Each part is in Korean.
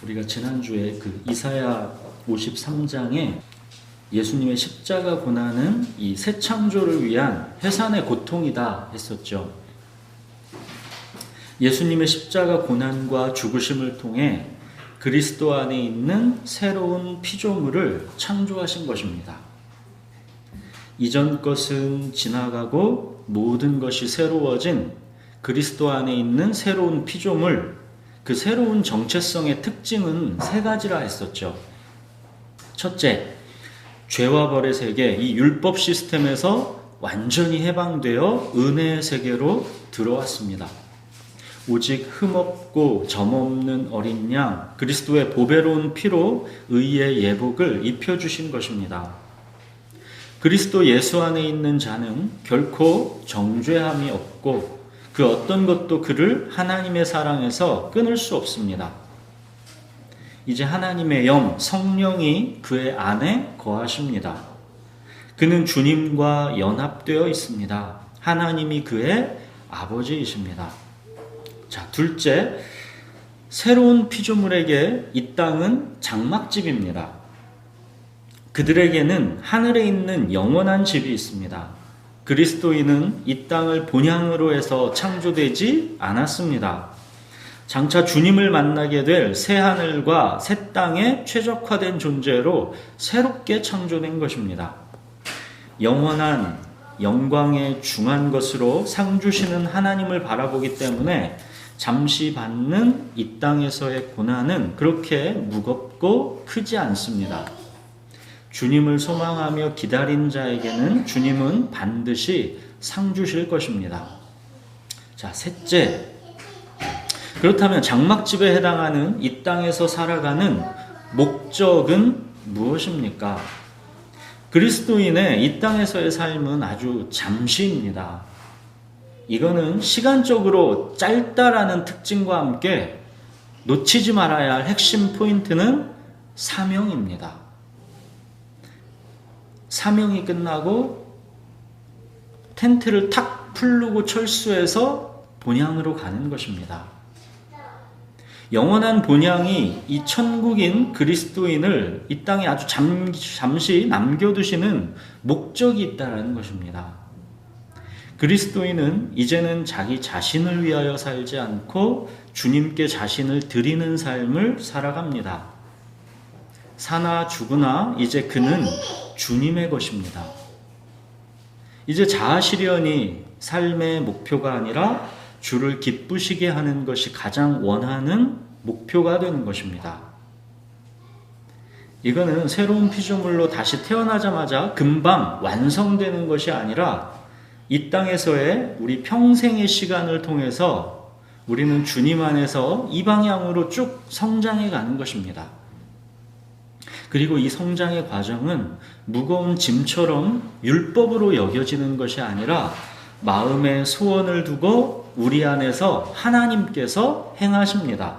우리가 지난주에 그 이사야 53장에 예수님의 십자가 고난은 이 새 창조를 위한 해산의 고통이다 했었죠. 예수님의 십자가 고난과 죽으심을 통해 그리스도 안에 있는 새로운 피조물을 창조하신 것입니다. 이전 것은 지나가고 모든 것이 새로워진 그리스도 안에 있는 새로운 피조물, 그 새로운 정체성의 특징은 세 가지라 했었죠. 첫째, 죄와 벌의 세계, 이 율법 시스템에서 완전히 해방되어 은혜의 세계로 들어왔습니다. 오직 흠없고 점없는 어린 양, 그리스도의 보배로운 피로 의의 예복을 입혀주신 것입니다. 그리스도 예수 안에 있는 자는 결코 정죄함이 없고 그 어떤 것도 그를 하나님의 사랑에서 끊을 수 없습니다. 이제 하나님의 영, 성령이 그의 안에 거하십니다. 그는 주님과 연합되어 있습니다. 하나님이 그의 아버지이십니다. 자, 둘째, 새로운 피조물에게 이 땅은 장막집입니다. 그들에게는 하늘에 있는 영원한 집이 있습니다. 그리스도인은 이 땅을 본향으로 해서 창조되지 않았습니다. 장차 주님을 만나게 될 새 하늘과 새 땅에 최적화된 존재로 새롭게 창조된 것입니다. 영원한 영광의 중한 것으로 상 주시는 하나님을 바라보기 때문에 잠시 받는 이 땅에서의 고난은 그렇게 무겁고 크지 않습니다. 주님을 소망하며 기다린 자에게는 주님은 반드시 상 주실 것입니다. 자, 셋째, 그렇다면 장막집에 해당하는 이 땅에서 살아가는 목적은 무엇입니까? 그리스도인의 이 땅에서의 삶은 아주 잠시입니다. 이거는 시간적으로 짧다라는 특징과 함께 놓치지 말아야 할 핵심 포인트는 사명입니다. 사명이 끝나고 텐트를 탁 풀르고 철수해서 본향으로 가는 것입니다. 영원한 본향이 이 천국인 그리스도인을 이 땅에 아주 잠시 남겨두시는 목적이 있다는 것입니다. 그리스도인은 이제는 자기 자신을 위하여 살지 않고 주님께 자신을 드리는 삶을 살아갑니다. 사나 죽으나 이제 그는 주님의 것입니다. 이제 자아실현이 삶의 목표가 아니라 주를 기쁘시게 하는 것이 가장 원하는 목표가 되는 것입니다. 이거는 새로운 피조물로 다시 태어나자마자 금방 완성되는 것이 아니라 이 땅에서의 우리 평생의 시간을 통해서 우리는 주님 안에서 이 방향으로 쭉 성장해 가는 것입니다. 그리고 이 성장의 과정은 무거운 짐처럼 율법으로 여겨지는 것이 아니라 마음의 소원을 두고 우리 안에서 하나님께서 행하십니다.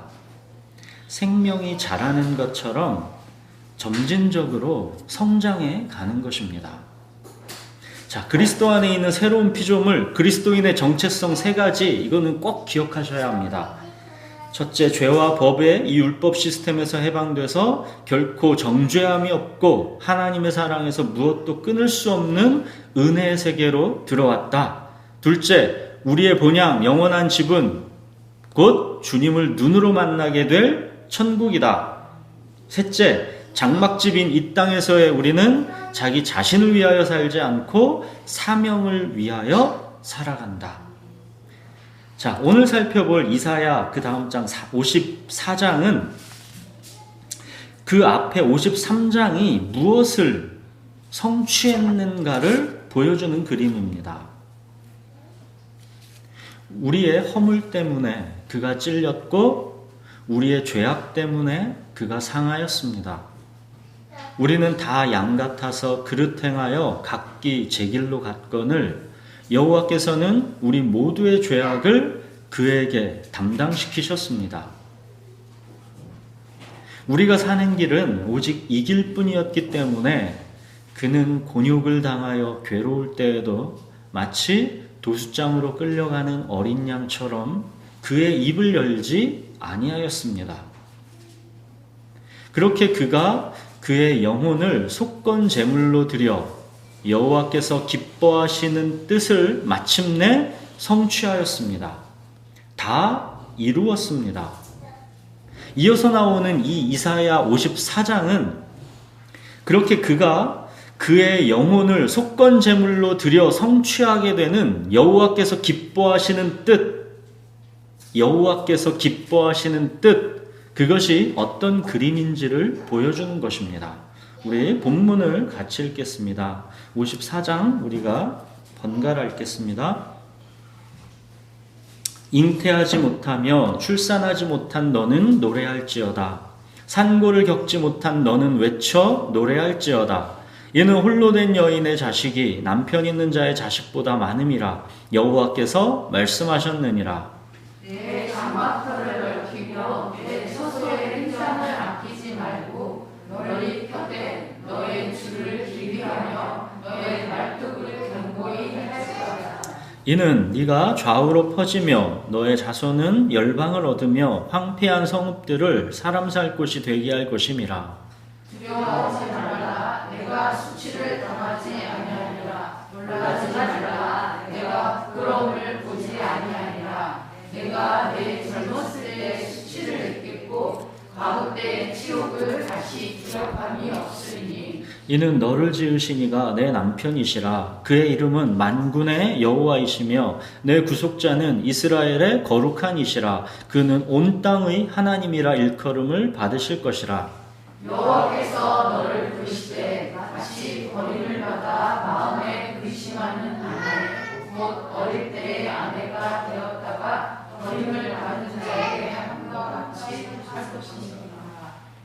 생명이 자라는 것처럼 점진적으로 성장해 가는 것입니다. 자, 그리스도 안에 있는 새로운 피조물, 그리스도인의 정체성 세 가지, 이거는 꼭 기억하셔야 합니다. 첫째, 죄와 법의 이 율법 시스템에서 해방돼서 결코 정죄함이 없고 하나님의 사랑에서 무엇도 끊을 수 없는 은혜의 세계로 들어왔다. 둘째, 우리의 본향, 영원한 집은 곧 주님을 눈으로 만나게 될 천국이다. 셋째, 장막집인 이 땅에서의 우리는 자기 자신을 위하여 살지 않고 사명을 위하여 살아간다. 자, 오늘 살펴볼 이사야 그 다음 장 54장은 그 앞에 53장이 무엇을 성취했는가를 보여주는 그림입니다. 우리의 허물 때문에 그가 찔렸고 우리의 죄악 때문에 그가 상하였습니다. 우리는 다 양 같아서 그릇 행하여 각기 제 길로 갔거늘 여호와께서는 우리 모두의 죄악을 그에게 담당시키셨습니다. 우리가 사는 길은 오직 이 길뿐이었기 때문에 그는 곤욕을 당하여 괴로울 때에도 마치 도수장으로 끌려가는 어린 양처럼 그의 입을 열지 아니하였습니다. 그렇게 그가 그의 영혼을 속건 제물로 드려 여호와께서 기뻐하시는 뜻을 마침내 성취하였습니다. 다 이루었습니다. 이어서 나오는 이 이사야 54장은 그렇게 그가 그의 영혼을 속건 제물로 드려 성취하게 되는 여호와께서 기뻐하시는 뜻, 그것이 어떤 그림인지를 보여주는 것입니다. 우리 본문을 같이 읽겠습니다. 54장 우리가 번갈아 읽겠습니다. 잉태하지 못하며 출산하지 못한 너는 노래할지어다. 산고를 겪지 못한 너는 외쳐 노래할지어다. 이는 홀로 된 여인의 자식이 남편 있는 자의 자식보다 많음이라 여호와께서 말씀하셨느니라. 내 장막터를 넓히며 내 처소의 행장을 아끼지 말고 너희 곁에 너의 줄을 길게 하며 너의 말뚝을 견고히 할지어다. 이는 네가 좌우로 퍼지며 너의 자손은 열방을 얻으며 황폐한 성읍들을 사람 살 곳이 되게 할 것임이라. 두려워하지 말라. 내가 수치를 당하지 아니하리라. 놀라지 말라. 내가 부끄러움을 보지 아니하리라. 내가 내 젊었을 때의 수치를 느꼈고 과부 때의 치욕을 다시 기억함이 없으리니. 이는 너를 지으신 이가 내 남편이시라. 그의 이름은 만군의 여호와이시며 내 구속자는 이스라엘의 거룩한 이시라. 그는 온 땅의 하나님이라 일컬음을 받으실 것이라. 여호와께서 너를 부르시되 다시 버림을 받아 마음에 의심하는 아내 곧 어릴 때의 아내가 되었다가 버림을 받은 자에게 함과 같이 할 것이니라.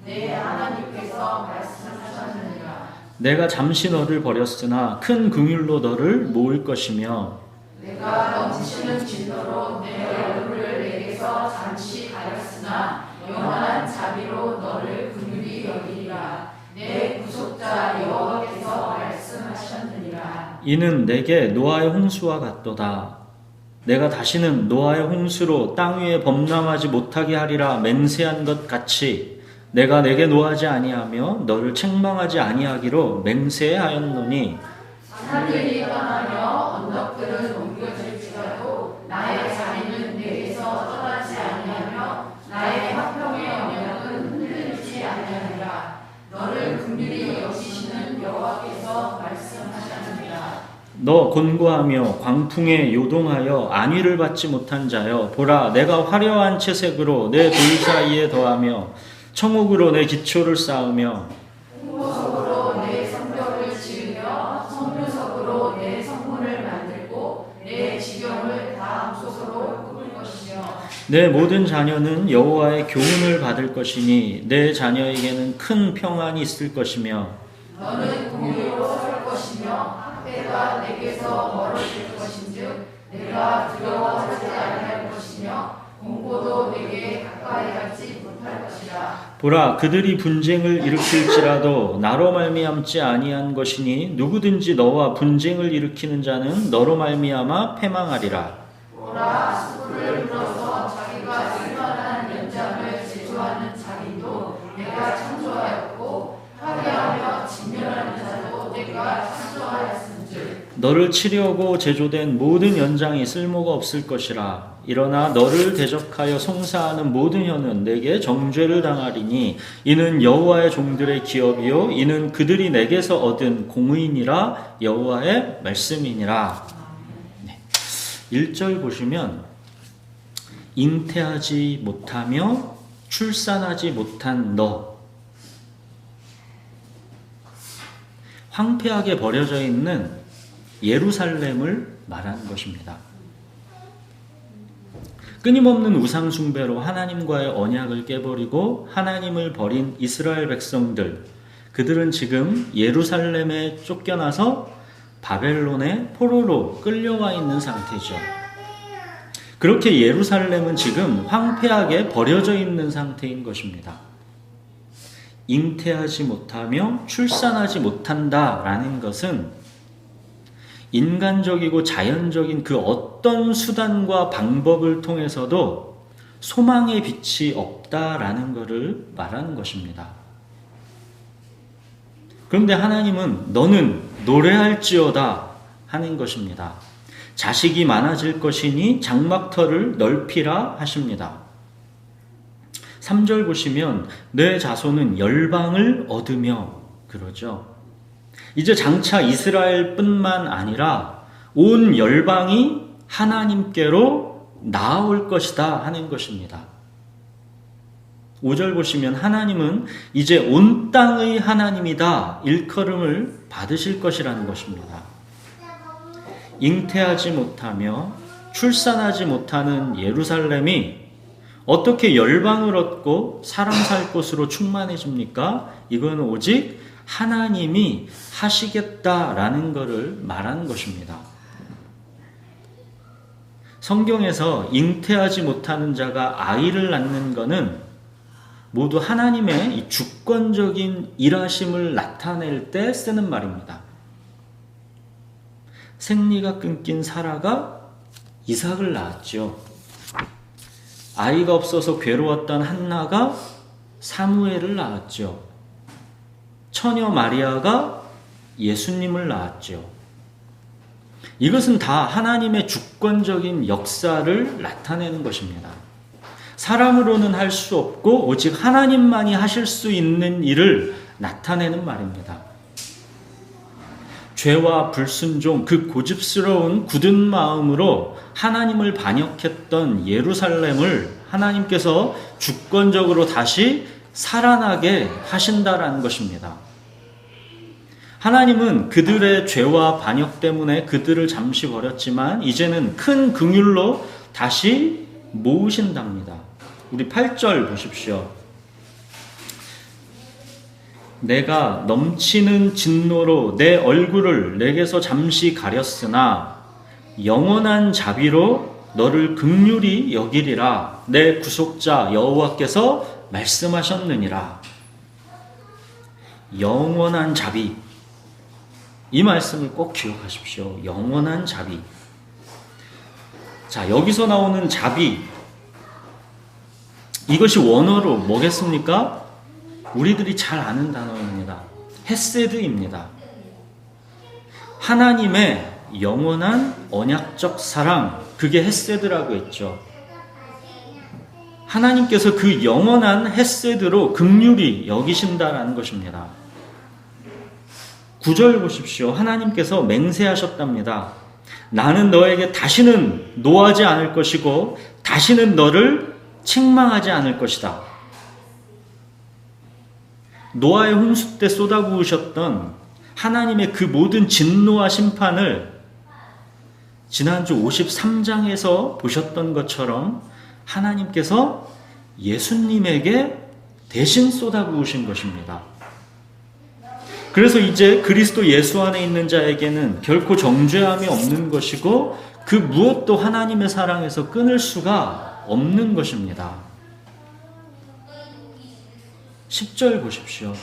내 하나님께서 말씀하셨느니라. 내가 잠시 너를 버렸으나 큰 긍휼로 너를 모을 것이며 내가 넘치는 진노로 내 얼굴을 내게서 잠시 가렸으나 영원한 자비로 너를 긍휼히 여기리라. 내 구속자 여호와께서 말씀하셨느니라. 이는 내게 노아의 홍수와 같도다. 내가 다시는 노아의 홍수로 땅 위에 범람하지 못하게 하리라 맹세한 것 같이 내가 내게 노하지 아니하며 너를 책망하지 아니하기로 맹세하였노니 하늘이 떠나며 언덕들은 옮겨질지라도 나의 자리는 내게서 떠나지 아니하며 나의 화평의 영역은 흔들리지 아니하리라. 너를 긍휼히 여기시는 여호와께서 말씀하셨느니라. 너 곤고하며 광풍에 요동하여 안위를 받지 못한 자여 보라 내가 화려한 채색으로 내 돌 사이에 더하며 청옥으로 내 기초를 쌓으며 홍보석으로 내 성벽을 지으며 성묘석으로 내 성문을 만들고 내 지경을 다함소서로 꾸밀 것이며 내 모든 자녀는 여호와의 교훈을 받을 것이니 내 자녀에게는 큰 평안이 있을 것이며 너는 공의로 설 것이며 학대가 내게서 멀어질 것인즉 내가 두려워하지 아니할 것이며 공고도 내게 가까이 하지 못할 것이라. 보라 그들이 분쟁을 일으킬지라도 나로 말미암지 아니한 것이니 누구든지 너와 분쟁을 일으키는 자는 너로 말미암아 패망하리라. 보라 수구를 불어서 자기가 쓸만한 연장을 제조하는 자기도 내가 창조하였고 파괴하며 진멸하는 자도 내가 창조하였은즉 너를 치려고 제조된 모든 연장이 쓸모가 없을 것이라. 일어나 너를 대적하여 송사하는 모든 혀는 내게 정죄를 당하리니 이는 여호와의 종들의 기업이요 이는 그들이 내게서 얻은 공의니라 여호와의 말씀이니라. 1절 보시면 잉태하지 못하며 출산하지 못한 너, 황폐하게 버려져 있는 예루살렘을 말하는 것입니다. 끊임없는 우상 숭배로 하나님과의 언약을 깨버리고 하나님을 버린 이스라엘 백성들, 그들은 지금 예루살렘에 쫓겨나서 바벨론의 포로로 끌려와 있는 상태죠. 그렇게 예루살렘은 지금 황폐하게 버려져 있는 상태인 것입니다. 잉태하지 못하며 출산하지 못한다라는 것은 인간적이고 자연적인 그 어떤 수단과 방법을 통해서도 소망의 빛이 없다라는 것을 말하는 것입니다. 그런데 하나님은 너는 노래할지어다 하는 것입니다. 자식이 많아질 것이니 장막터를 넓히라 하십니다. 3절 보시면 내 자손은 열방을 얻으며 그러죠. 이제 장차 이스라엘뿐만 아니라 온 열방이 하나님께로 나아올 것이다 하는 것입니다. 5절 보시면 하나님은 이제 온 땅의 하나님이다 일컬음을 받으실 것이라는 것입니다. 잉태하지 못하며 출산하지 못하는 예루살렘이 어떻게 열방을 얻고 사람 살 곳으로 충만해집니까? 이건 오직 하나님이 하시겠다라는 것을 말하는 것입니다. 성경에서 잉태하지 못하는 자가 아이를 낳는 것은 모두 하나님의 이 주권적인 일하심을 나타낼 때 쓰는 말입니다. 생리가 끊긴 사라가 이삭을 낳았죠. 아이가 없어서 괴로웠던 한나가 사무엘을 낳았죠. 처녀 마리아가 예수님을 낳았죠. 이것은 다 하나님의 주권적인 역사를 나타내는 것입니다. 사람으로는 할 수 없고 오직 하나님만이 하실 수 있는 일을 나타내는 말입니다. 죄와 불순종, 그 고집스러운 굳은 마음으로 하나님을 반역했던 예루살렘을 하나님께서 주권적으로 다시 살아나게 하신다라는 것입니다. 하나님은 그들의 죄와 반역 때문에 그들을 잠시 버렸지만 이제는 큰 긍휼로 다시 모으신답니다. 우리 8절 보십시오. 내가 넘치는 진노로 내 얼굴을 내게서 잠시 가렸으나 영원한 자비로 너를 긍휼히 여기리라 내 구속자 여호와께서 말씀하셨느니라. 영원한 자비, 이 말씀을 꼭 기억하십시오. 영원한 자비. 자, 여기서 나오는 자비, 이것이 원어로 뭐겠습니까? 우리들이 잘 아는 단어입니다. 헤세드입니다. 하나님의 영원한 언약적 사랑, 그게 헤세드라고 했죠. 하나님께서 그 영원한 헤세드로 긍휼히 여기신다라는 것입니다. 9절 보십시오. 하나님께서 맹세하셨답니다. 나는 너에게 다시는 노하지 않을 것이고 다시는 너를 책망하지 않을 것이다. 노아의 홍수 때 쏟아부으셨던 하나님의 그 모든 진노와 심판을 지난주 53장에서 보셨던 것처럼 하나님께서 예수님에게 대신 쏟아부으신 것입니다. 그래서 이제 그리스도 예수 안에 있는 자에게는 결코 정죄함이 없는 것이고 그 무엇도 하나님의 사랑에서 끊을 수가 없는 것입니다. 10절 보십시오.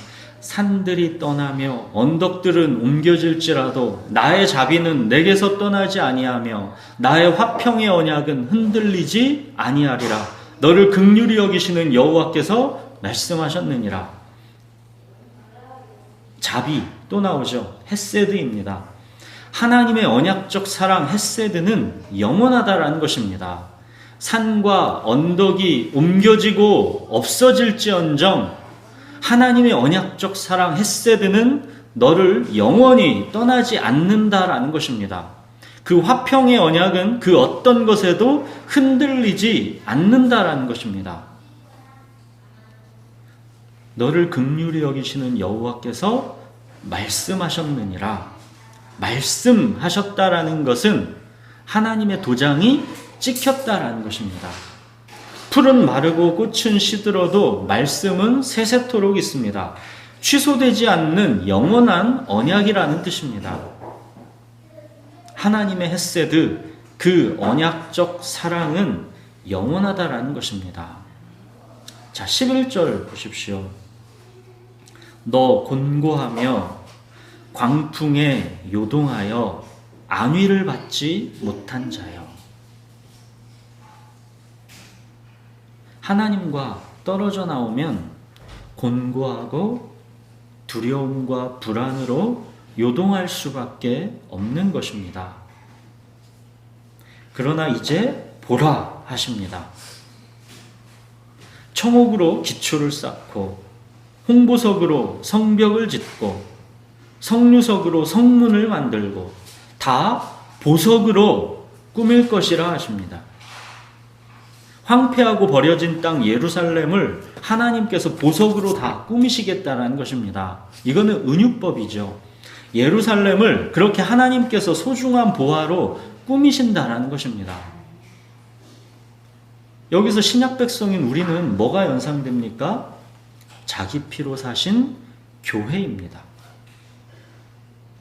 산들이 떠나며 언덕들은 옮겨질지라도 나의 자비는 내게서 떠나지 아니하며 나의 화평의 언약은 흔들리지 아니하리라. 너를 긍휼히 여기시는 여호와께서 말씀하셨느니라. 자비 또 나오죠. 헤세드입니다. 하나님의 언약적 사랑 헤세드는 영원하다라는 것입니다. 산과 언덕이 옮겨지고 없어질지언정 하나님의 언약적 사랑 헤세드는 너를 영원히 떠나지 않는다라는 것입니다. 그 화평의 언약은 그 어떤 것에도 흔들리지 않는다라는 것입니다. 너를 긍휼히 여기시는 여호와께서 말씀하셨느니라. 말씀하셨다라는 것은 하나님의 도장이 찍혔다라는 것입니다. 풀은 마르고 꽃은 시들어도 말씀은 세세토록 있습니다. 취소되지 않는 영원한 언약이라는 뜻입니다. 하나님의 헤세드, 그 언약적 사랑은 영원하다라는 것입니다. 자, 11절 보십시오. 너 곤고하며 광풍에 요동하여 안위를 받지 못한 자여. 하나님과 떨어져 나오면 곤고하고 두려움과 불안으로 요동할 수밖에 없는 것입니다. 그러나 이제 보라 하십니다. 청옥으로 기초를 쌓고 홍보석으로 성벽을 짓고 성류석으로 성문을 만들고 다 보석으로 꾸밀 것이라 하십니다. 황폐하고 버려진 땅 예루살렘을 하나님께서 보석으로 다 꾸미시겠다는 것입니다. 이거는 은유법이죠. 예루살렘을 그렇게 하나님께서 소중한 보화로 꾸미신다는 것입니다. 여기서 신약 백성인 우리는 뭐가 연상됩니까? 자기 피로 사신 교회입니다.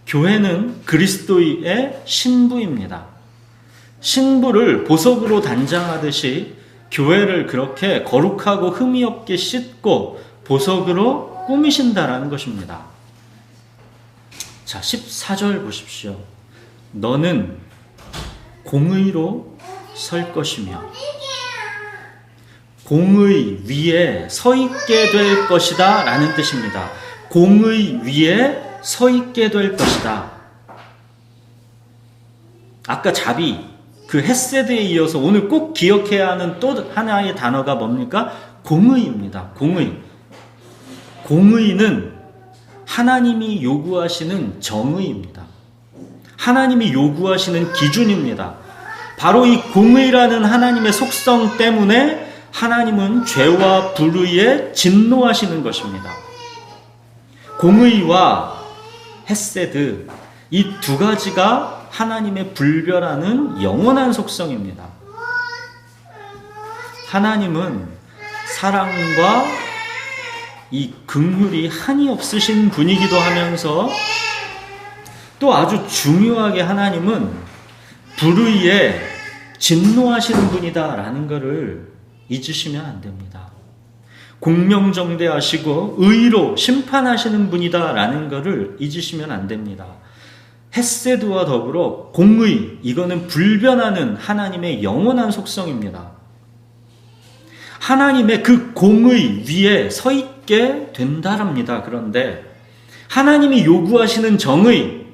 교회는 그리스도의 신부입니다. 신부를 보석으로 단장하듯이 교회를 그렇게 거룩하고 흠이 없게 씻고 보석으로 꾸미신다라는 것입니다. 자, 14절 보십시오. 너는 공의로 설 것이며 공의 위에 서 있게 될 것이다 라는 뜻입니다. 공의 위에 서 있게 될 것이다. 아까 자비, 그 헤세드에 이어서 오늘 꼭 기억해야 하는 또 하나의 단어가 뭡니까? 공의입니다. 공의. 공의는 하나님이 요구하시는 정의입니다. 하나님이 요구하시는 기준입니다. 바로 이 공의라는 하나님의 속성 때문에 하나님은 죄와 불의에 진노하시는 것입니다. 공의와 헤세드, 이 두 가지가 하나님의 불변하는 영원한 속성입니다. 하나님은 사랑과 이 긍휼이 한이 없으신 분이기도 하면서 또 아주 중요하게 하나님은 불의에 진노하시는 분이다라는 것을 잊으시면 안 됩니다. 공명정대하시고 의로 심판하시는 분이다라는 것을 잊으시면 안 됩니다. 헤세드와 더불어 공의, 이거는 불변하는 하나님의 영원한 속성입니다. 하나님의 그 공의 위에 서 있게 된다랍니다. 그런데 하나님이 요구하시는 정의,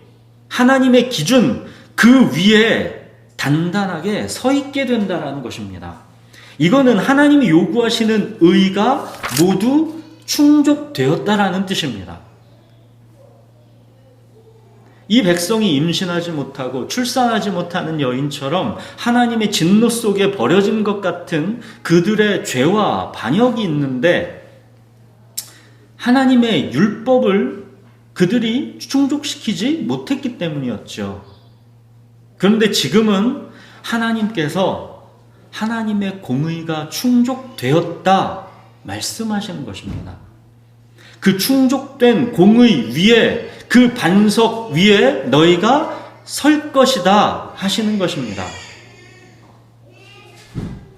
하나님의 기준, 그 위에 단단하게 서 있게 된다는 것입니다. 이거는 하나님이 요구하시는 의가 모두 충족되었다라는 뜻입니다. 이 백성이 임신하지 못하고 출산하지 못하는 여인처럼 하나님의 진노 속에 버려진 것 같은 그들의 죄와 반역이 있는데 하나님의 율법을 그들이 충족시키지 못했기 때문이었죠. 그런데 지금은 하나님께서 하나님의 공의가 충족되었다 말씀하시는 것입니다. 그 충족된 공의 위에, 그 반석 위에 너희가 설 것이다 하시는 것입니다.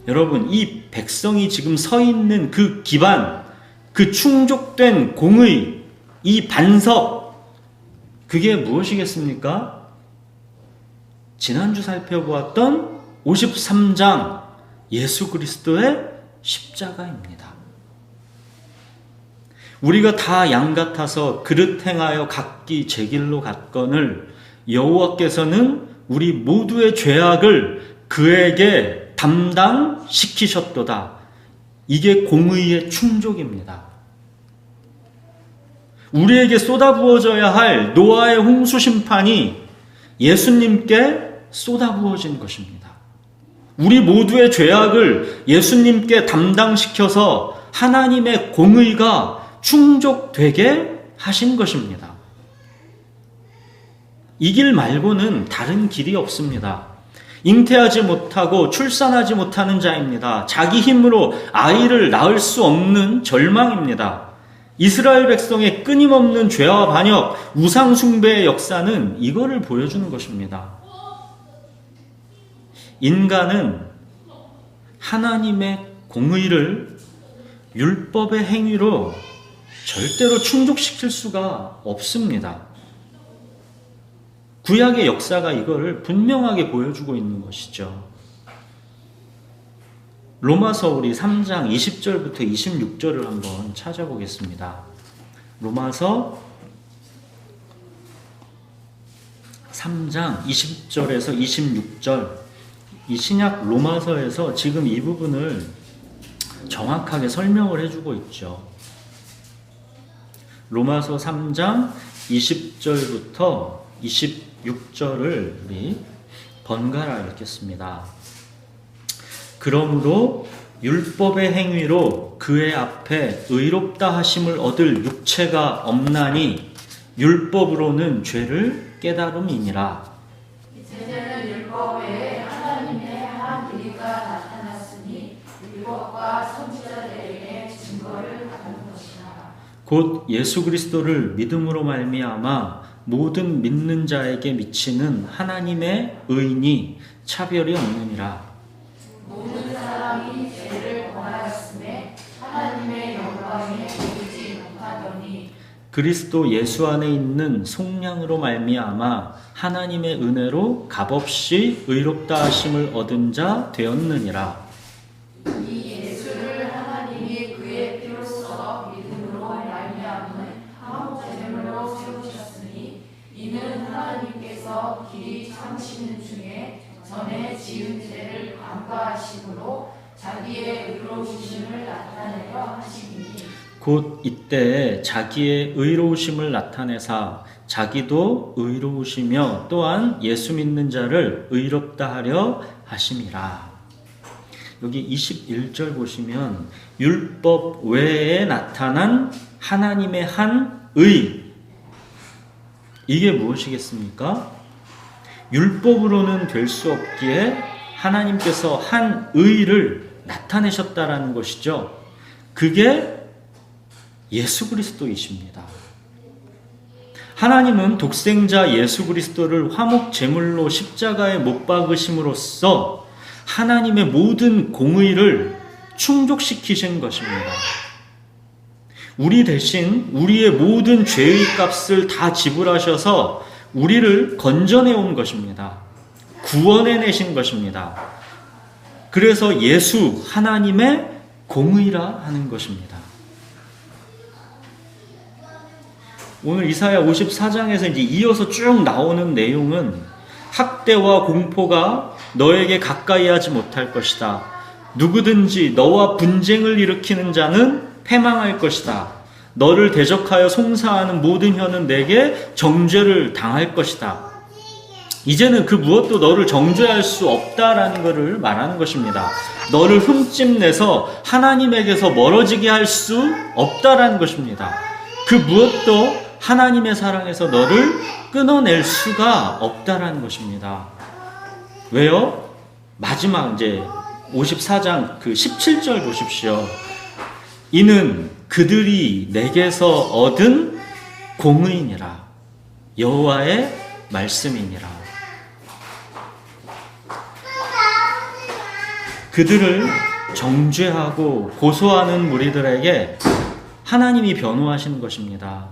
여러분, 이 백성이 지금 서 있는 그 기반, 그 충족된 공의, 이 반석, 그게 무엇이겠습니까? 지난주 살펴보았던 53장 예수 그리스도의 십자가입니다. 우리가 다 양 같아서 그릇 행하여 각기 제 길로 갔거늘 여호와께서는 우리 모두의 죄악을 그에게 담당시키셨도다. 이게 공의의 충족입니다. 우리에게 쏟아부어져야 할 노아의 홍수 심판이 예수님께 쏟아부어진 것입니다. 우리 모두의 죄악을 예수님께 담당시켜서 하나님의 공의가 충족되게 하신 것입니다. 이 길 말고는 다른 길이 없습니다. 잉태하지 못하고 출산하지 못하는 자입니다. 자기 힘으로 아이를 낳을 수 없는 절망입니다. 이스라엘 백성의 끊임없는 죄와 반역, 우상 숭배의 역사는 이거를 보여주는 것입니다. 인간은 하나님의 공의를 율법의 행위로 절대로 충족시킬 수가 없습니다. 구약의 역사가 이거를 분명하게 보여주고 있는 것이죠. 로마서 우리 3장 20절부터 26절을 한번 찾아보겠습니다. 로마서 3장 20절에서 26절, 이 신약 로마서에서 지금 이 부분을 정확하게 설명을 해주고 있죠. 로마서 3장 20절부터 26절을 우리 번갈아 읽겠습니다. 그러므로 율법의 행위로 그의 앞에 의롭다 하심을 얻을 육체가 없나니 율법으로는 죄를 깨달음이니라. 이제는 율법 외에 하나님의 한 의가 나타났으니 율법과 선지자들에게 증거를 받는 것이라. 곧 예수 그리스도를 믿음으로 말미암아 모든 믿는 자에게 미치는 하나님의 의인이 차별이 없느니라. 모든 사람이 죄를 범하였음에 하나님의 영광에 이르지 못하더니 그리스도 예수 안에 있는 속량으로 말미암아 하나님의 은혜로 값없이 의롭다 하심을 얻은 자 되었느니라. 이 예수를 하나님이 그의 피로써 믿음으로 말미암은 화목제물로 세우셨으니 이는 하나님께서 길이 참시는 중에 전에 지은 죄를 간과하심으로 자기의 의로우심을 나타내려 하시니 곧 이때에 자기의 의로우심을 나타내사 자기도 의로우시며 또한 예수 믿는 자를 의롭다 하려 하심이라. 여기 21절 보시면 율법 외에 나타난 하나님의 한 의, 이게 무엇이겠습니까? 율법으로는 될 수 없기에 하나님께서 한 의를 나타내셨다라는 것이죠. 그게 예수 그리스도이십니다. 하나님은 독생자 예수 그리스도를 화목 제물로 십자가에 못 박으심으로써 하나님의 모든 공의를 충족시키신 것입니다. 우리 대신 우리의 모든 죄의 값을 다 지불하셔서 우리를 건져내 온 것입니다. 구원해 내신 것입니다. 그래서 예수 하나님의 공의라 하는 것입니다. 오늘 이사야 54장에서 이제 이어서 쭉 나오는 내용은 학대와 공포가 너에게 가까이 하지 못할 것이다. 누구든지 너와 분쟁을 일으키는 자는 패망할 것이다. 너를 대적하여 송사하는 모든 혀는 내게 정죄를 당할 것이다. 이제는 그 무엇도 너를 정죄할 수 없다라는 것을 말하는 것입니다. 너를 흠집내서 하나님에게서 멀어지게 할 수 없다라는 것입니다. 그 무엇도 하나님의 사랑에서 너를 끊어낼 수가 없다라는 것입니다. 왜요? 마지막 이제 54장 그 17절 보십시오. 이는 그들이 내게서 얻은 공의니라. 여호와의 말씀이니라. 그들을 정죄하고 고소하는 무리들에게 하나님이 변호하시는 것입니다.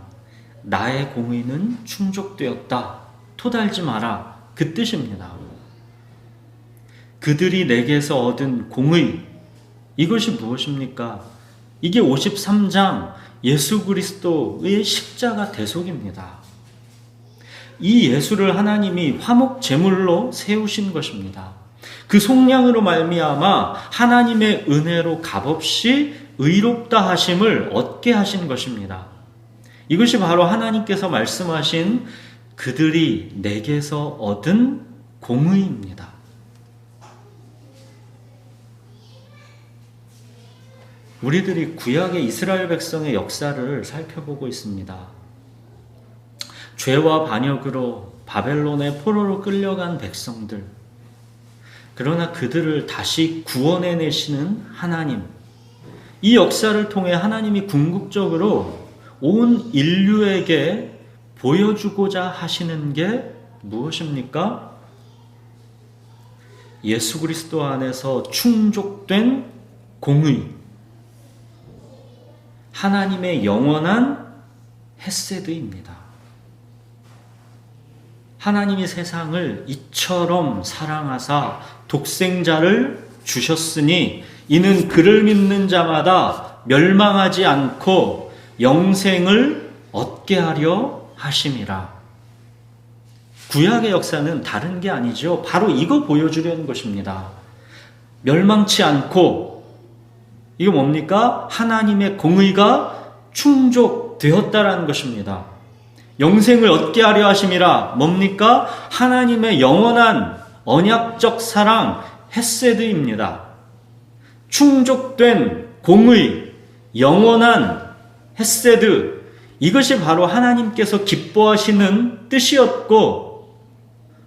나의 공의는 충족되었다. 토달지 마라. 그 뜻입니다. 그들이 내게서 얻은 공의, 이것이 무엇입니까? 이게 53장 예수 그리스도의 십자가 대속입니다. 이 예수를 하나님이 화목 제물로 세우신 것입니다. 그 속량으로 말미암아 하나님의 은혜로 값없이 의롭다 하심을 얻게 하신 것입니다. 이것이 바로 하나님께서 말씀하신 그들이 내게서 얻은 공의입니다. 우리들이 구약의 이스라엘 백성의 역사를 살펴보고 있습니다. 죄와 반역으로 바벨론의 포로로 끌려간 백성들, 그러나 그들을 다시 구원해내시는 하나님, 이 역사를 통해 하나님이 궁극적으로 온 인류에게 보여주고자 하시는 게 무엇입니까? 예수 그리스도 안에서 충족된 공의, 하나님의 영원한 헤세드입니다. 하나님이 세상을 이처럼 사랑하사 독생자를 주셨으니 이는 그를 믿는 자마다 멸망하지 않고 영생을 얻게 하려 하심이라. 구약의 역사는 다른 게 아니죠. 바로 이거 보여주려는 것입니다. 멸망치 않고, 이거 뭡니까? 하나님의 공의가 충족되었다라는 것입니다. 영생을 얻게 하려 하심이라. 뭡니까? 하나님의 영원한 언약적 사랑 헤세드입니다. 충족된 공의, 영원한 헤세드, 이것이 바로 하나님께서 기뻐하시는 뜻이었고,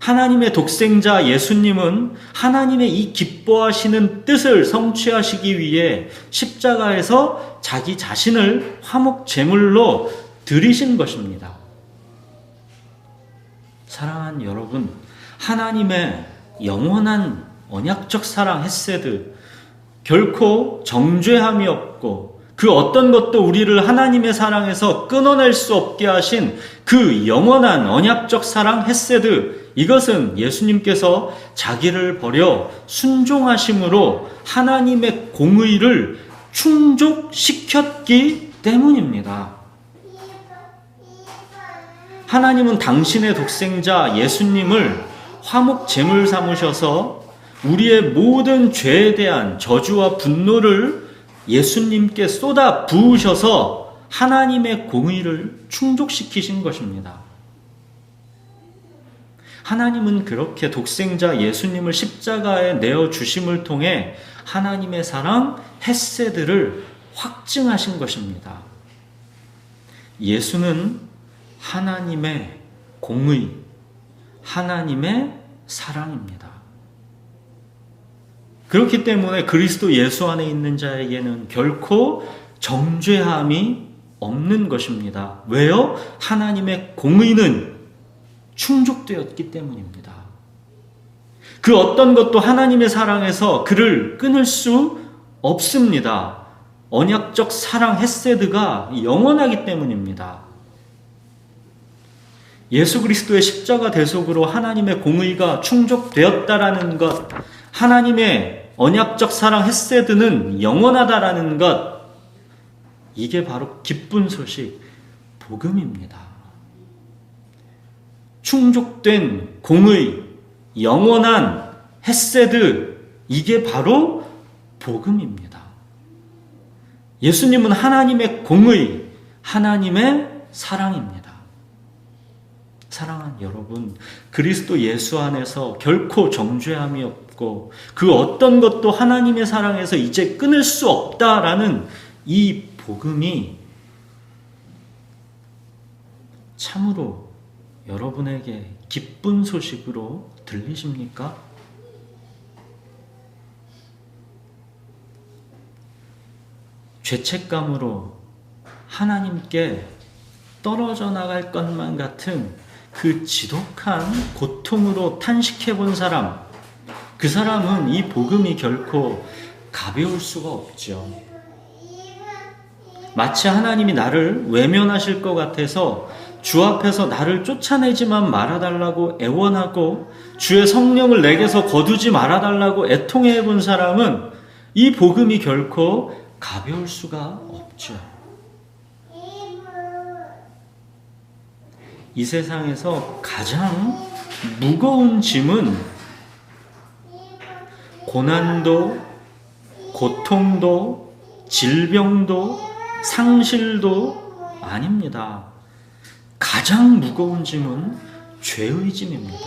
하나님의 독생자 예수님은 하나님의 이 기뻐하시는 뜻을 성취하시기 위해 십자가에서 자기 자신을 화목 제물로 드리신 것입니다. 사랑하는 여러분, 하나님의 영원한 언약적 사랑 헤세드, 결코 정죄함이 없고 그 어떤 것도 우리를 하나님의 사랑에서 끊어낼 수 없게 하신 그 영원한 언약적 사랑 헤세드, 이것은 예수님께서 자기를 버려 순종하심으로 하나님의 공의를 충족시켰기 때문입니다. 하나님은 당신의 독생자 예수님을 화목 제물 삼으셔서 우리의 모든 죄에 대한 저주와 분노를 예수님께 쏟아 부으셔서 하나님의 공의를 충족시키신 것입니다. 하나님은 그렇게 독생자 예수님을 십자가에 내어주심을 통해 하나님의 사랑 헤세드를 확증하신 것입니다. 예수는 하나님의 공의, 하나님의 사랑입니다. 그렇기 때문에 그리스도 예수 안에 있는 자에게는 결코 정죄함이 없는 것입니다. 왜요? 하나님의 공의는 충족되었기 때문입니다. 그 어떤 것도 하나님의 사랑에서 그를 끊을 수 없습니다. 언약적 사랑 헤세드가 영원하기 때문입니다. 예수 그리스도의 십자가 대속으로 하나님의 공의가 충족되었다라는 것, 하나님의 언약적 사랑 헤세드는 영원하다라는 것, 이게 바로 기쁜 소식, 복음입니다. 충족된 공의, 영원한 헤세드, 이게 바로 복음입니다. 예수님은 하나님의 공의, 하나님의 사랑입니다. 사랑하는 여러분, 그리스도 예수 안에서 결코 정죄함이 없고 그 어떤 것도 하나님의 사랑에서 이제 끊을 수 없다라는 이 복음이 참으로 여러분에게 기쁜 소식으로 들리십니까? 죄책감으로 하나님께 떨어져 나갈 것만 같은 그 지독한 고통으로 탄식해 본 사람, 그 사람은 이 복음이 결코 가벼울 수가 없죠. 마치 하나님이 나를 외면하실 것 같아서 주 앞에서 나를 쫓아내지만 말아달라고 애원하고 주의 성령을 내게서 거두지 말아달라고 애통해 본 사람은 이 복음이 결코 가벼울 수가 없죠. 이 세상에서 가장 무거운 짐은 고난도, 고통도, 질병도, 상실도 아닙니다. 가장 무거운 짐은 죄의 짐입니다.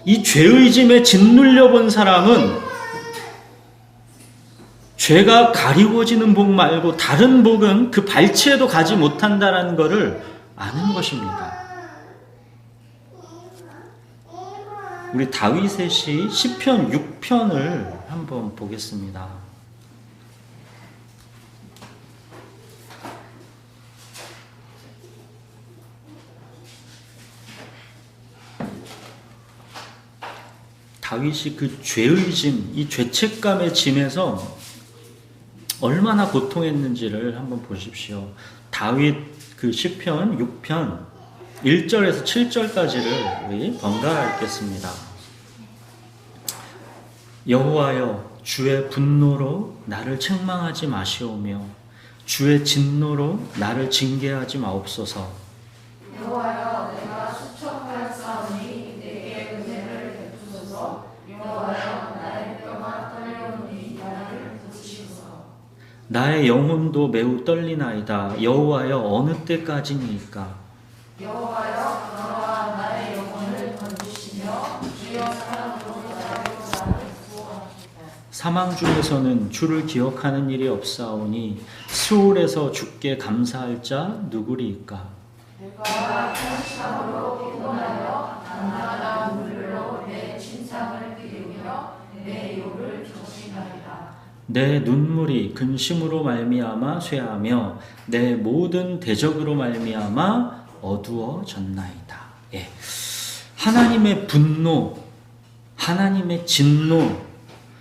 이 죄의 짐에 짓눌려 본 사람은 죄가 가리워지는 복 말고 다른 복은 그 발치에도 가지 못한다는 것을 아는 것입니다. 우리 다윗의 시 시편 6편을 한번 보겠습니다. 다윗이 그 죄의 짐, 이 죄책감의 짐에서 얼마나 고통했는지를 한번 보십시오. 다윗 그 시편 6편 1절에서 7절까지를 우리 번갈아 읽겠습니다. 여호와여, 주의 분노로 나를 책망하지 마시오며 주의 진노로 나를 징계하지 마옵소서. 여호와여 내가 수척하였사오니 내게 은혜를 베푸소서. 여호와여 나의 뼈가 떨려오니 나를 고치소서. 나의 영혼도 매우 떨리나이다. 여호와여 어느 때까지니까? 여호와여 너와 나의 영혼을 건지시며 주의 사랑으로 나를 구원하소서. 사망 중에서는 주를 기억하는 일이 없사오니 스올에서 주께 감사할 자 누구리이까? 내가 탄식함으로 피곤하여 단단한 물로 내 침상을 비우며 내 욕을 적시나이다. 내 눈물이 근심으로 말미암아 쇠하며 내 모든 대적으로 말미암아 어두워졌나이다. 예. 하나님의 분노, 하나님의 진노,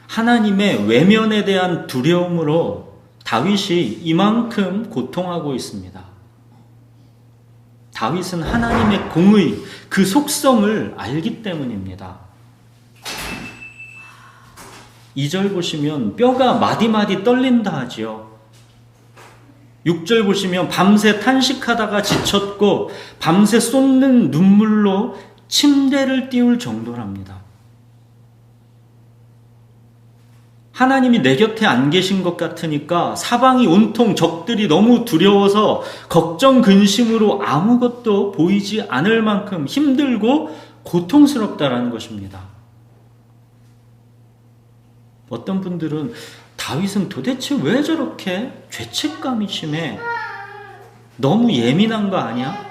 하나님의 외면에 대한 두려움으로 다윗이 이만큼 고통하고 있습니다. 다윗은 하나님의 공의, 그 속성을 알기 때문입니다. 2절 보시면 뼈가 마디마디 떨린다 하지요. 6절 보시면 밤새 탄식하다가 지쳤고 밤새 쏟는 눈물로 침대를 띄울 정도랍니다. 하나님이 내 곁에 안 계신 것 같으니까 사방이 온통 적들이 너무 두려워서 걱정 근심으로 아무것도 보이지 않을 만큼 힘들고 고통스럽다라는 것입니다. 어떤 분들은 다윗은 도대체 왜 저렇게 죄책감이 심해? 너무 예민한 거 아니야?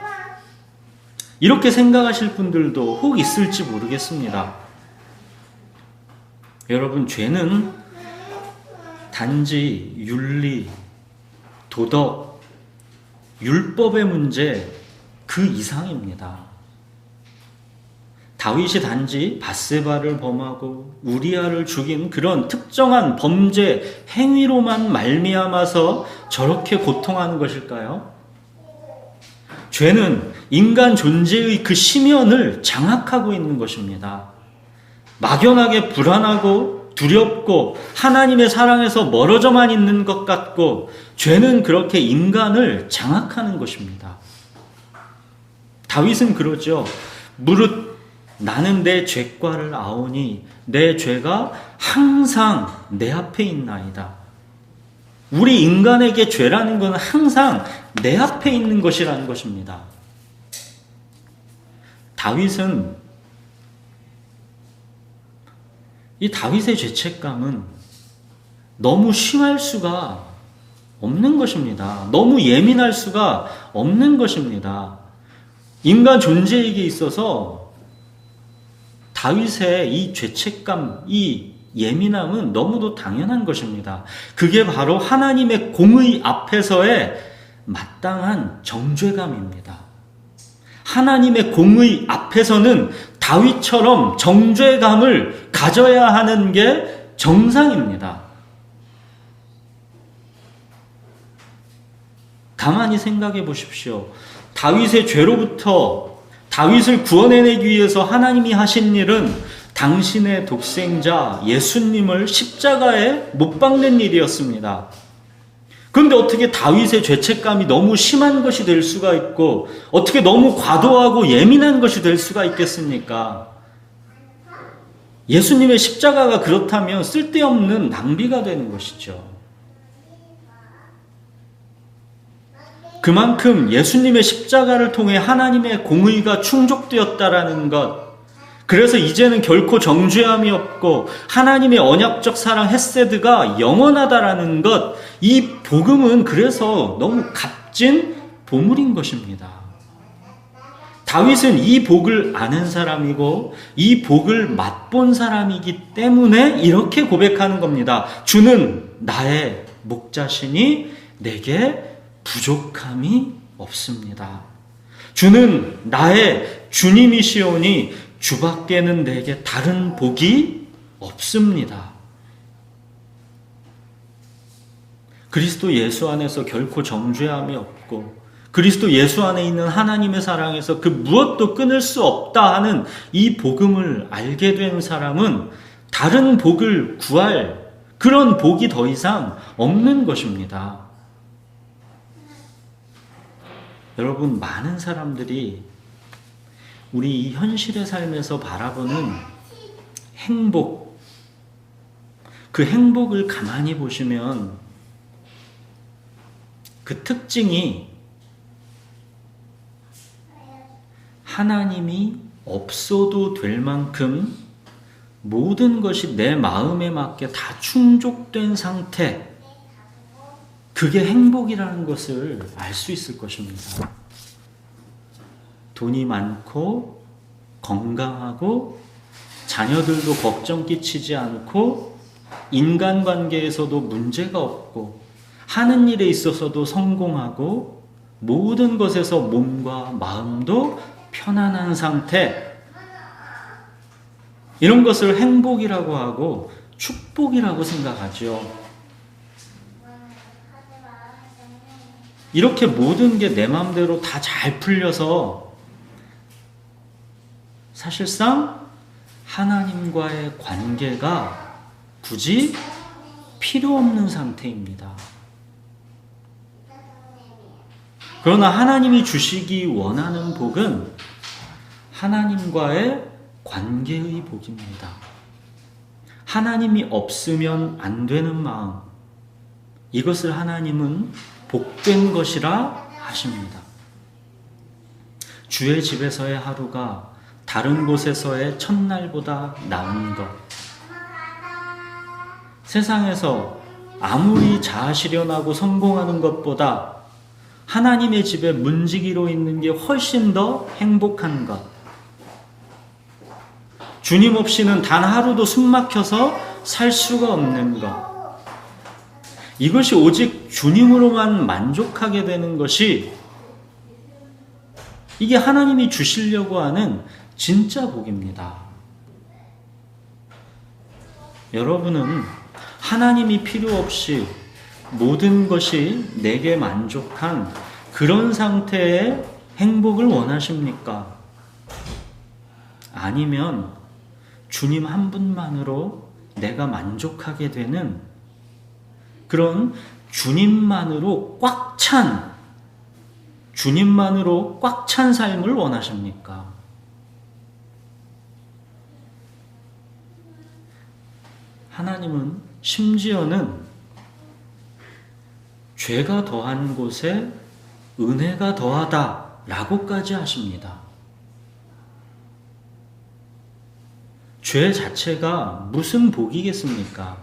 이렇게 생각하실 분들도 혹 있을지 모르겠습니다. 여러분, 죄는 단지 윤리, 도덕, 율법의 문제 그 이상입니다. 다윗이 단지 밧세바를 범하고 우리아를 죽인 그런 특정한 범죄 행위로만 말미암아서 저렇게 고통하는 것일까요? 죄는 인간 존재의 그 심연을 장악하고 있는 것입니다. 막연하게 불안하고 두렵고 하나님의 사랑에서 멀어져만 있는 것 같고 죄는 그렇게 인간을 장악하는 것입니다. 다윗은 그러죠. 무릇 나는 내 죄과를 아오니 내 죄가 항상 내 앞에 있나이다. 우리 인간에게 죄라는 것은 항상 내 앞에 있는 것이라는 것입니다. 다윗은 이 다윗의 죄책감은 너무 심할 수가 없는 것입니다. 너무 예민할 수가 없는 것입니다. 인간 존재에게 있어서 다윗의 이 죄책감, 이 예민함은 너무도 당연한 것입니다. 그게 바로 하나님의 공의 앞에서의 마땅한 정죄감입니다. 하나님의 공의 앞에서는 다윗처럼 정죄감을 가져야 하는 게 정상입니다. 가만히 생각해 보십시오. 다윗의 죄로부터 다윗을 구원해내기 위해서 하나님이 하신 일은 당신의 독생자 예수님을 십자가에 못 박는 일이었습니다. 그런데 어떻게 다윗의 죄책감이 너무 심한 것이 될 수가 있고 어떻게 너무 과도하고 예민한 것이 될 수가 있겠습니까? 예수님의 십자가가 그렇다면 쓸데없는 낭비가 되는 것이죠. 그만큼 예수님의 십자가를 통해 하나님의 공의가 충족되었다라는 것, 그래서 이제는 결코 정죄함이 없고 하나님의 언약적 사랑 헤세드가 영원하다라는 것, 이 복음은 그래서 너무 값진 보물인 것입니다. 다윗은 이 복을 아는 사람이고 이 복을 맛본 사람이기 때문에 이렇게 고백하는 겁니다. 주는 나의 목자시니 내게 부족함이 없습니다. 주는 나의 주님이시오니 주밖에는 내게 다른 복이 없습니다. 그리스도 예수 안에서 결코 정죄함이 없고 그리스도 예수 안에 있는 하나님의 사랑에서 그 무엇도 끊을 수 없다 하는 이 복음을 알게 된 사람은 다른 복을 구할 그런 복이 더 이상 없는 것입니다. 여러분, 많은 사람들이 우리 이 현실의 삶에서 바라보는 행복, 그 행복을 가만히 보시면 그 특징이 하나님이 없어도 될 만큼 모든 것이 내 마음에 맞게 다 충족된 상태, 그게 행복이라는 것을 알 수 있을 것입니다. 돈이 많고 건강하고 자녀들도 걱정 끼치지 않고 인간관계에서도 문제가 없고 하는 일에 있어서도 성공하고 모든 것에서 몸과 마음도 편안한 상태, 이런 것을 행복이라고 하고 축복이라고 생각하죠. 이렇게 모든 게 내 마음대로 다 잘 풀려서 사실상 하나님과의 관계가 굳이 필요 없는 상태입니다. 그러나 하나님이 주시기 원하는 복은 하나님과의 관계의 복입니다. 하나님이 없으면 안 되는 마음, 이것을 하나님은 복된 것이라 하십니다. 주의 집에서의 하루가 다른 곳에서의 첫날보다 나은 것, 세상에서 아무리 자아실현하고 성공하는 것보다 하나님의 집에 문지기로 있는 게 훨씬 더 행복한 것, 주님 없이는 단 하루도 숨 막혀서 살 수가 없는 것, 이것이 오직 주님으로만 만족하게 되는 것이, 이게 하나님이 주시려고 하는 진짜 복입니다. 여러분은 하나님이 필요 없이 모든 것이 내게 만족한 그런 상태의 행복을 원하십니까? 아니면 주님 한 분만으로 내가 만족하게 되는 그런 주님만으로 꽉 찬 삶을 원하십니까? 하나님은 심지어는 죄가 더한 곳에 은혜가 더하다 라고까지 하십니다. 죄 자체가 무슨 복이겠습니까?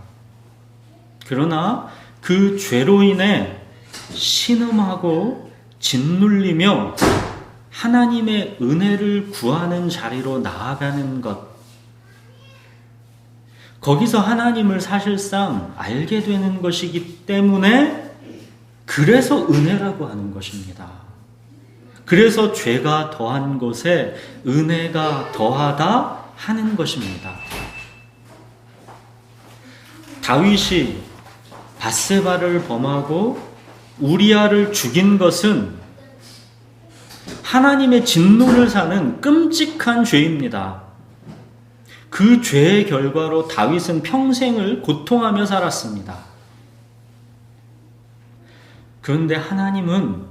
그러나 그 죄로 인해 신음하고 짓눌리며 하나님의 은혜를 구하는 자리로 나아가는 것, 거기서 하나님을 사실상 알게 되는 것이기 때문에 그래서 은혜라고 하는 것입니다. 그래서 죄가 더한 곳에 은혜가 더하다 하는 것입니다. 다윗이 밧세바를 범하고 우리아를 죽인 것은 하나님의 진노를 사는 끔찍한 죄입니다. 그 죄의 결과로 다윗은 평생을 고통하며 살았습니다. 그런데 하나님은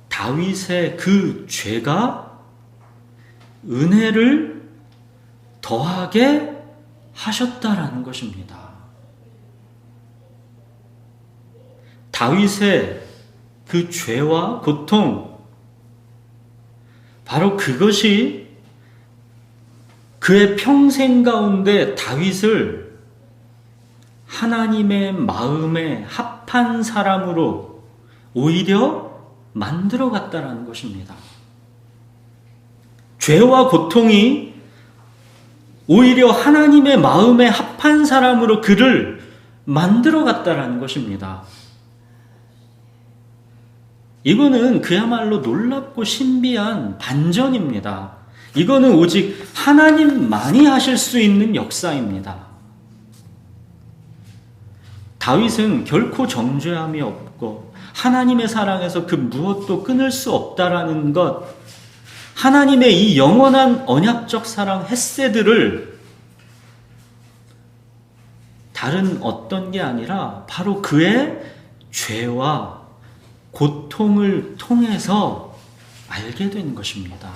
다윗의 그 죄가 은혜를 더하게 하셨다라는 것입니다. 다윗의 그 죄와 고통, 바로 그것이 그의 평생 가운데 다윗을 하나님의 마음에 합한 사람으로 오히려 만들어 갔다라는 것입니다. 죄와 고통이 오히려 하나님의 마음에 합한 사람으로 그를 만들어 갔다라는 것입니다. 이거는 그야말로 놀랍고 신비한 반전입니다. 이거는 오직 하나님만이 하실 수 있는 역사입니다. 다윗은 결코 정죄함이 없고 하나님의 사랑에서 그 무엇도 끊을 수 없다라는 것, 하나님의 이 영원한 언약적 사랑 헤세드를 다른 어떤 게 아니라 바로 그의 죄와 고통을 통해서 알게 된 것입니다.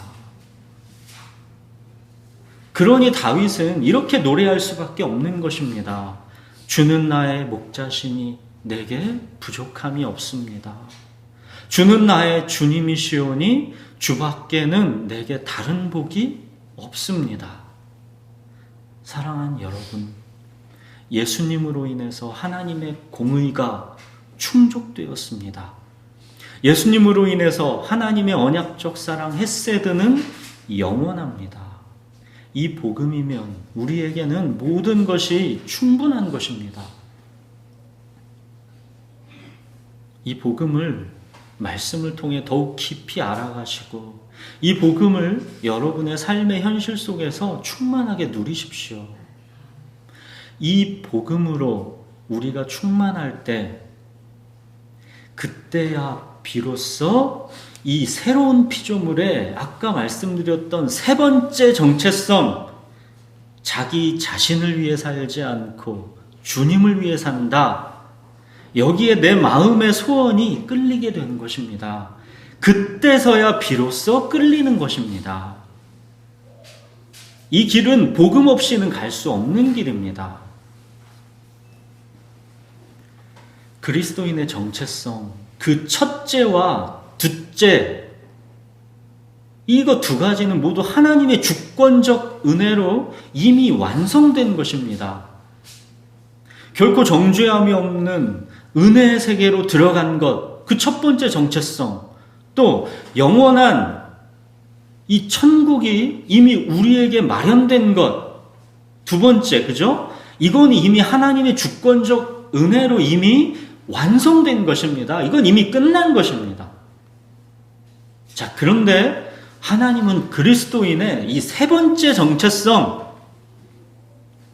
그러니 다윗은 이렇게 노래할 수밖에 없는 것입니다. 주는 나의 목자시니 내게 부족함이 없습니다. 주는 나의 주님이시오니 주밖에는 내게 다른 복이 없습니다. 사랑하는 여러분, 예수님으로 인해서 하나님의 공의가 충족되었습니다. 예수님으로 인해서 하나님의 언약적 사랑 헤세드는 영원합니다. 이 복음이면 우리에게는 모든 것이 충분한 것입니다. 이 복음을 말씀을 통해 더욱 깊이 알아가시고 이 복음을 여러분의 삶의 현실 속에서 충만하게 누리십시오. 이 복음으로 우리가 충만할 때 그때야 비로소 이 새로운 피조물의 아까 말씀드렸던 세 번째 정체성, 자기 자신을 위해 살지 않고 주님을 위해 산다. 여기에 내 마음의 소원이 끌리게 되는 것입니다. 그때서야 비로소 끌리는 것입니다. 이 길은 복음 없이는 갈 수 없는 길입니다. 그리스도인의 정체성, 그 첫째와 둘째, 이거 두 가지는 모두 하나님의 주권적 은혜로 이미 완성된 것입니다. 결코 정죄함이 없는 은혜의 세계로 들어간 것, 그 첫 번째 정체성, 또 영원한 이 천국이 이미 우리에게 마련된 것, 두 번째, 그죠? 이건 이미 하나님의 주권적 은혜로 이미 완성된 것입니다. 이건 이미 끝난 것입니다. 자, 그런데 하나님은 그리스도인의 이 세 번째 정체성,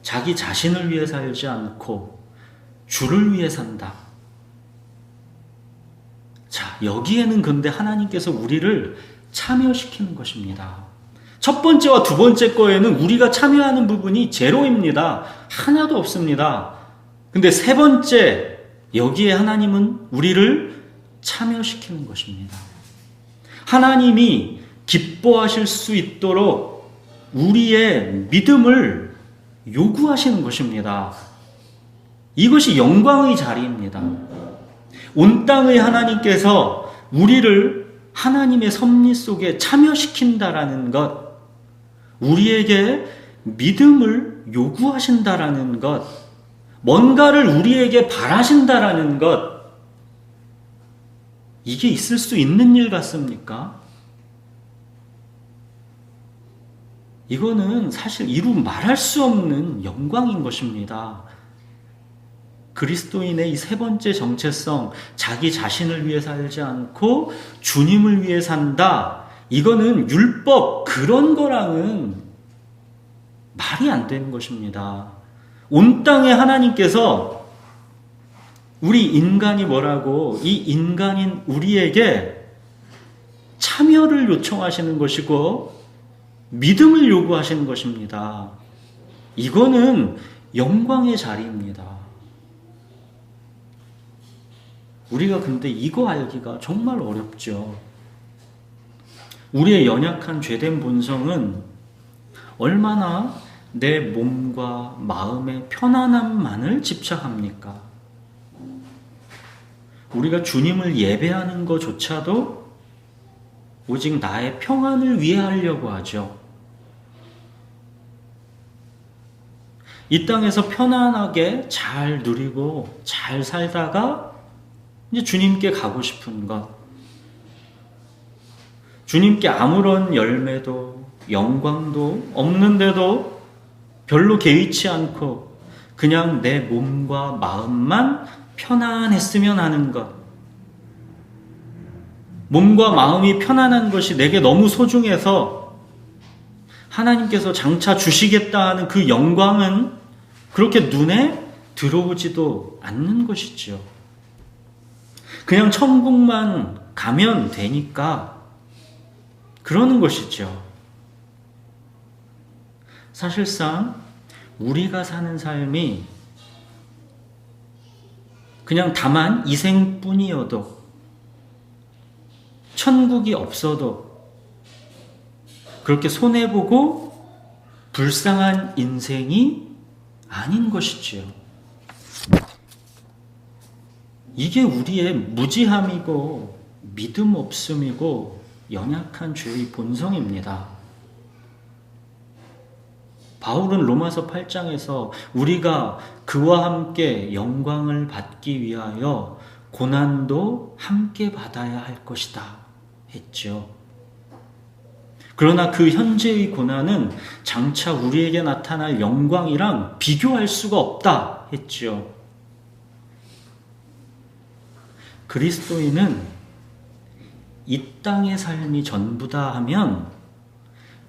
자기 자신을 위해 살지 않고 주를 위해 산다. 자, 여기에는 근데 하나님께서 우리를 참여시키는 것입니다. 첫 번째와 두 번째 거에는 우리가 참여하는 부분이 제로입니다. 하나도 없습니다. 근데 세 번째, 여기에 하나님은 우리를 참여시키는 것입니다. 하나님이 기뻐하실 수 있도록 우리의 믿음을 요구하시는 것입니다. 이것이 영광의 자리입니다. 온 땅의 하나님께서 우리를 하나님의 섭리 속에 참여시킨다라는 것, 우리에게 믿음을 요구하신다라는 것, 뭔가를 우리에게 바라신다라는 것, 이게 있을 수 있는 일 같습니까? 이거는 사실 이루 말할 수 없는 영광인 것입니다. 그리스도인의 이 세 번째 정체성, 자기 자신을 위해 살지 않고 주님을 위해 산다. 이거는 율법 그런 거랑은 말이 안 되는 것입니다. 온 땅에 하나님께서 우리 인간이 뭐라고 이 인간인 우리에게 참여를 요청하시는 것이고 믿음을 요구하시는 것입니다. 이거는 영광의 자리입니다. 우리가 근데 이거 알기가 정말 어렵죠. 우리의 연약한 죄된 본성은 얼마나 내 몸과 마음의 편안함만을 집착합니까? 우리가 주님을 예배하는 것조차도 오직 나의 평안을 위해 하려고 하죠. 이 땅에서 편안하게 잘 누리고 잘 살다가 이제 주님께 가고 싶은 것, 주님께 아무런 열매도 영광도 없는데도 별로 개의치 않고 그냥 내 몸과 마음만 편안했으면 하는 것, 몸과 마음이 편안한 것이 내게 너무 소중해서 하나님께서 장차 주시겠다 하는 그 영광은 그렇게 눈에 들어오지도 않는 것이죠. 그냥 천국만 가면 되니까 그러는 것이죠. 사실상 우리가 사는 삶이 그냥 다만 이 생뿐이어도 천국이 없어도 그렇게 손해보고 불쌍한 인생이 아닌 것이지요. 이게 우리의 무지함이고 믿음 없음이고 연약한 죄의 본성입니다. 바울은 로마서 8장에서 우리가 그와 함께 영광을 받기 위하여 고난도 함께 받아야 할 것이다 했죠. 그러나 그 현재의 고난은 장차 우리에게 나타날 영광이랑 비교할 수가 없다 했죠. 그리스도인은 이 땅의 삶이 전부다 하면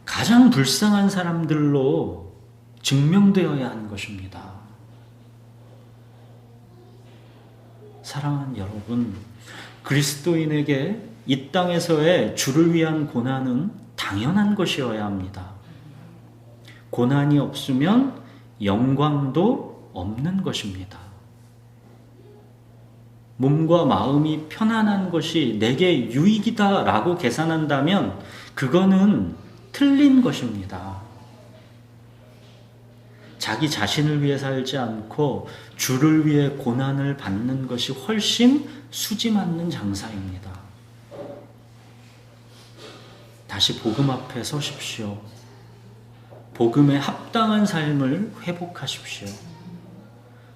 가장 불쌍한 사람들로 증명되어야 하는 것입니다. 사랑하는 여러분, 그리스도인에게 이 땅에서의 주를 위한 고난은 당연한 것이어야 합니다. 고난이 없으면 영광도 없는 것입니다. 몸과 마음이 편안한 것이 내게 유익이다 라고 계산한다면 그거는 틀린 것입니다. 자기 자신을 위해 살지 않고 주를 위해 고난을 받는 것이 훨씬 수지 맞는 장사입니다. 다시 복음 앞에 서십시오. 복음에 합당한 삶을 회복하십시오.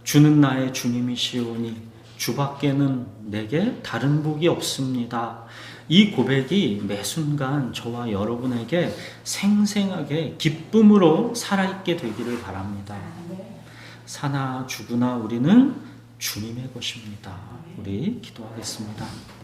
주는 나의 주님이시오니 주밖에는 내게 다른 복이 없습니다. 이 고백이 매 순간 저와 여러분에게 생생하게 기쁨으로 살아있게 되기를 바랍니다. 사나 죽으나 우리는 주님의 것입니다. 우리 기도하겠습니다.